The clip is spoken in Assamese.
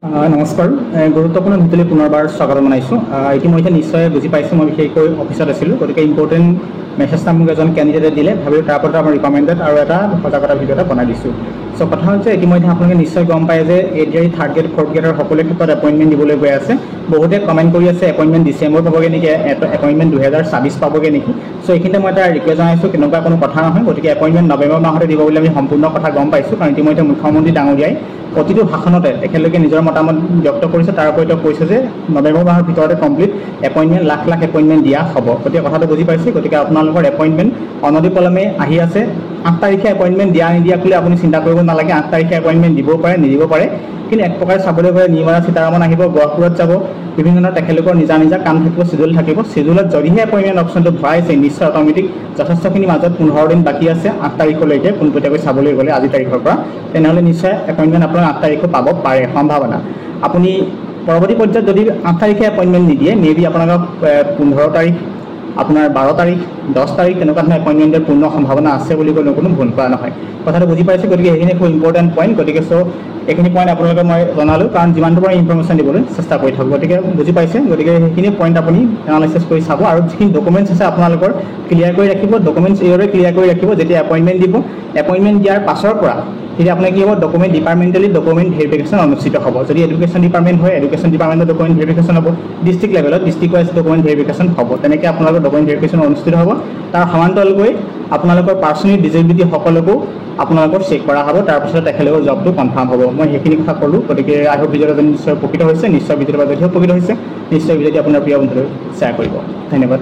নমস্কাৰ গুৰুত্বপূৰ্ণ ভিতলি পুনৰবাৰ স্বাগতম জনাইছোঁ। ইতিমধ্যে নিশ্চয় বুজি পাইছোঁ মই বিশেষকৈ অফিচত আছিলোঁ, গতিকে ইম্পৰ্টেণ্ট মেছেজ এটা মোক এজন কেণ্ডিডেটে দিলে, ভাবিলোঁ তাৰ ওপৰত আমাৰ ৰিকমেণ্ডেড আৰু এটা সজাগতা ভিডিঅ' এটা বনাই দিছোঁ। চ' কথা হ'ল যে ইতিমধ্যে আপোনালোকে নিশ্চয় গম পায় যে এডিআৰি থাৰ্ড গ্ৰেড ফ'ৰ্থ গ্ৰেডৰ সকলো ক্ষেত্ৰত এপইণ্টমেণ্ট দিবলৈ গৈ আছে। বহুতে কমেণ্ট কৰি আছে এপইণ্টমেণ্ট ডিচেম্বৰ পাবগৈ নেকি, এপইণ্টমেণ্ট 2026 পাবগৈ নেকি। চ' এইখিনিতে মই এটা ৰিকুৱেষ্ট জনাইছোঁ, তেনেকুৱা কোনো কথা নহয়। গতিকে এপইণ্টমেণ্ট নৱেম্বৰ মাহতে দিব বুলি আমি সম্পূৰ্ণ কথা গম পাইছোঁ, কাৰণ ইতিমধ্যে মুখ্যমন্ত্ৰী ডাঙৰীয়াই প্ৰতিটো ভাষণতে তেখেতলোকে নিজৰ মতামত ব্যক্ত কৰিছে। তাৰ উপৰি তেওঁ কৈছে যে নৱেম্বৰ মাহৰ ভিতৰতে কমপ্লিট এপইণ্টমেণ্ট লাখ এপইণ্টমেণ্ট দিয়া হ'ব। গতিকে কথাটো বুজি পাইছে। গতিকে আপোনালোকৰ এপইণ্টমেণ্ট অনতিপলমে আহি আছে। 8 তাৰিখে এপইণ্টমেণ্ট দিয়া নিদিয়া বুলি আপুনি চিন্তা কৰিব নালাগে। 8 তাৰিখে এপইণ্টমেণ্ট দিবও পাৰে, নিদিব পাৰে। কিন্তু এক প্ৰকাৰে চাবলৈ গ'লে নিৰ্মলা সীতাৰমণ আহিব, গহপুৰত যাব, বিভিন্ন ধৰণৰ তেখেতলোকৰ নিজা কাম থাকিব, চিডিউল থাকিব। চিডিউলত যদিহে এপইণ্টমেণ্ট অপশ্যনটো ভৰাইছে, নিশ্চয় অট'মেটিক যথেষ্টখিনি মাজত 15 দিন বাকী আছে 8 তাৰিখলৈকে পোনপটীয়াকৈ চাবলৈ গ'লে আজি তাৰিখৰ পৰা, তেনেহ'লে নিশ্চয় এপইণ্টমেণ্ট আপোনাৰ 8 তাৰিখো পাব পাৰে সম্ভাৱনা। আপুনি পৰৱৰ্তী পৰ্যায়ত যদি 8 তাৰিখে এপইণ্টমেণ্ট নিদিয়ে, মেবি আপোনালোকক 15 তাৰিখ, আপোনাৰ 12 তাৰিখ, 10 তাৰিখ তেনেকুৱা ধৰণৰ এপইণ্টমেণ্টৰ পূৰ্ণ সম্ভাৱনা আছে বুলি ক'লেও কোনো ভুল কৰা নহয়। কথাটো বুজি পাইছে। গতিকে সেইখিনি খুব ইম্পৰ্টেণ্ট পইণ্ট। গতিকে এইখিনি পইণ্ট আপোনালোকে মই জনালোঁ, কাৰণ যিমানটো পৰা ইনফৰ্মেশ্যন দিবলৈ চেষ্টা কৰি থাকোঁ। গতিকে বুজি পাইছে। গতিকে সেইখিনি পইণ্ট আপুনি এনালাইচিছ কৰি চাব, আৰু যিখিনি ডকুমেণ্টছ আছে আপোনালোকৰ ক্লিয়াৰ কৰি ৰাখিব। ডকুমেণ্টছ এইদৰে ক্লিয়াৰ কৰি ৰাখিব, যেতিয়া এপইণ্টমেণ্ট দিব, এপইণ্টমেণ্ট দিয়াৰ পাছৰ পৰা তেতিয়া আপোনাৰ কি হ'ব, ডকুমেণ্ট ডিপাৰ্টমেণ্টেলি ডকুমেণ্ট ভেৰিফিকেশ্যন অনুষ্ঠিত হ'ব। যদি এডুকেশ্যন ডিপাৰ্টমেণ্ট হয়, এডুকেশ্যন ডিপাৰ্টমেণ্টৰ ডকুমেণ্ট ভেৰিফিকেশ্যন হ'ব। ডিষ্ট্ৰিক্ট লেভেলত ডিষ্ট্ৰিক্ট ৱাইজ ডকুমেণ্ট ভেৰিফিকেশ্যন হ'ব। তেনেকৈ আপোনালোকৰ ডকুমেণ্ট ভেৰিফিকেশ্যন অনুষ্ঠিত হ'ব। তাৰ সমান্তৰালকৈ আপোনালোকৰ পাৰ্চনেল ডিজেবিলিটি সকলোকো আপোনালোকৰ চেক কৰা হ'ব। তাৰপিছত তেখেতলোকৰ জবটো কনফাৰ্ম হ'ব। মই সেইখিনি কথা ক'লোঁ। গতিকে আই হোপ ভিডিঅ'টো নিশ্চয় উপকৃত হৈছে, নিশ্চয় ভিডিঅ'টো যদিও উপকৃত হৈছে, নিশ্চয় ভিডিঅ'টি আপোনাৰ প্ৰিয় বন্ধুলৈ শ্বেয়াৰ কৰিব। ধন্যবাদ।